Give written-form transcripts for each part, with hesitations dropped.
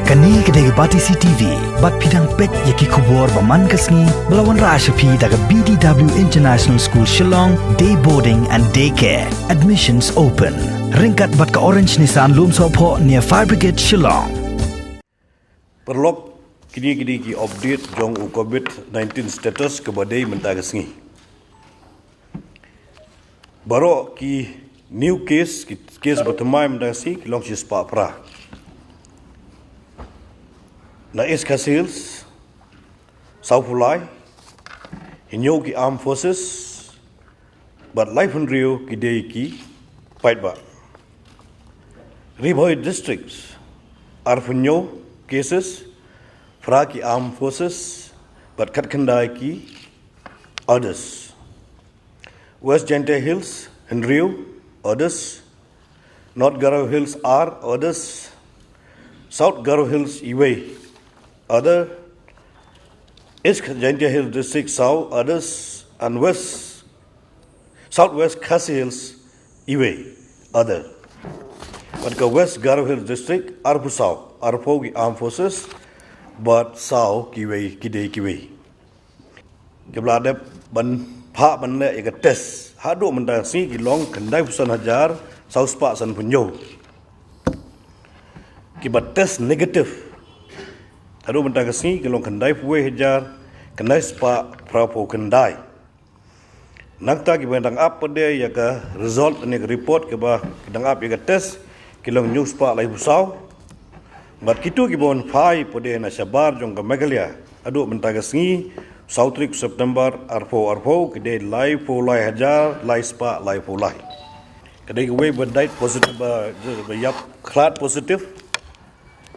Kani kedai bati CTV, bat pidang pet yaki kubur baman kasni melawan Rashapi daga BDW International School Shillong, day boarding and daycare. Admissions open. Ringkat bat ke Orange Nissan Lum Sopo near Fire Brigade Shillong. Perlok kini ki update jong COVID-19 status ke badai mentagasngi. Baru ki new case bertemai mendasi kilong sispa pra. Na East Hills, South Fulai, Hinyo ki Armed Forces, but life and Rio ki day ki fight ba. Riboy districts, Arfunyo cases, Fra ki Armed Forces, but Katkandai ki others. West Gente Hills and Rio, others. North Garo Hills are others. South Garo Hills Iway, other. East Gente Hills District South, others. And Southwest Khasi Hills Iway, other. But the West Garo Hills District Arpu South, Arpu ki Armed Forces, but South Kiway Kidei Kiway. Keblade ban Pak ban le ika test. Hado mendasi ki long kendai pusan hajar South Spa san punyo. Kibat test negatif. Hado mendasi ki long kendai puwe hajar kendai spa prapo kendai. Nakta ki bendang up pada ya ka result ni report ke ba kedang up ya ka test ki long news spa lai pusau. Bat kitu ki bon phai pada na sabar jong ka Meghalaya. Hado mendasi South Trick September arpo kedai live for lai hajar lai spa lai for lai. Kedai we berdait positif yap klat positif.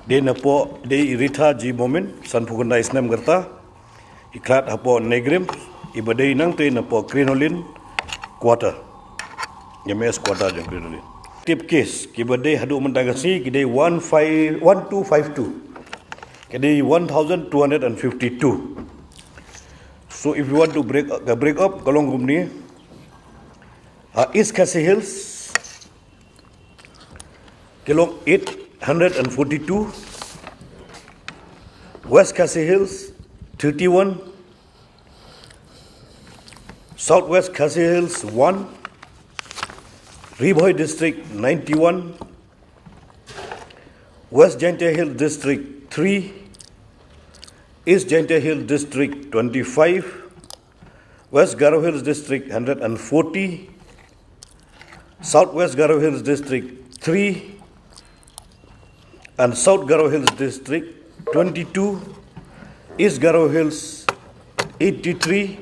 Dia napo dia Rita G moment san pukundai snam gerta. Iklat hapo negrim ibadai nang tu napo crinolin quarter. Yames quarter jong crinolin. Tip case kibadai hadu mentagasi kedai 1252. Kedai 1252. So if you want to break up kalong room ni East Khasi Hills kalong 842, West Khasi Hills 31, Southwest Khasi Hills 1, Riboy District 91, West Gente Hill District 3, East Gente Hill District 25, West Garo Hills District 140, Southwest Garo Hills District 3, and South Garo Hills District 22, East Garo Hills 83,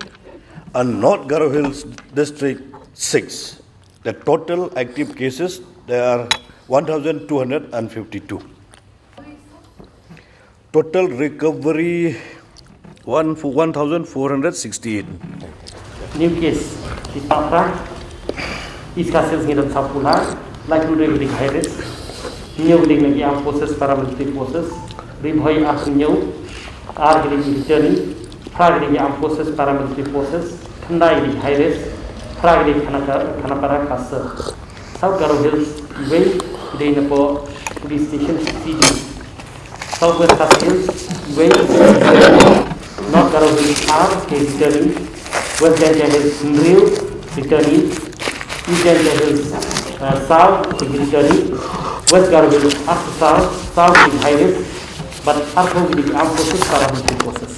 and North Garo Hills District 6. The total active cases, there are 1,252. Total recovery 1,468. New case di Papra, East Khasi Hills ngidam Sapula, like to read the virus. New building lagi Armed Forces, Paramilitary Forces, Riboy Arfunyo, returning, Fragri Armed Forces, Paramilitary Forces, Kandai di virus, Fragri Kanapara Kasa, South Garo Hills, Way, today Napo Police Station, CD. Southwest Khasi Hills, Way, North Garo Hills are returning, West Gente Hills, Real, returning, East Gente Hills, South, returning, West Garo Hills, South, South, but Arpo with the Armed Forces, Paramilitary Forces.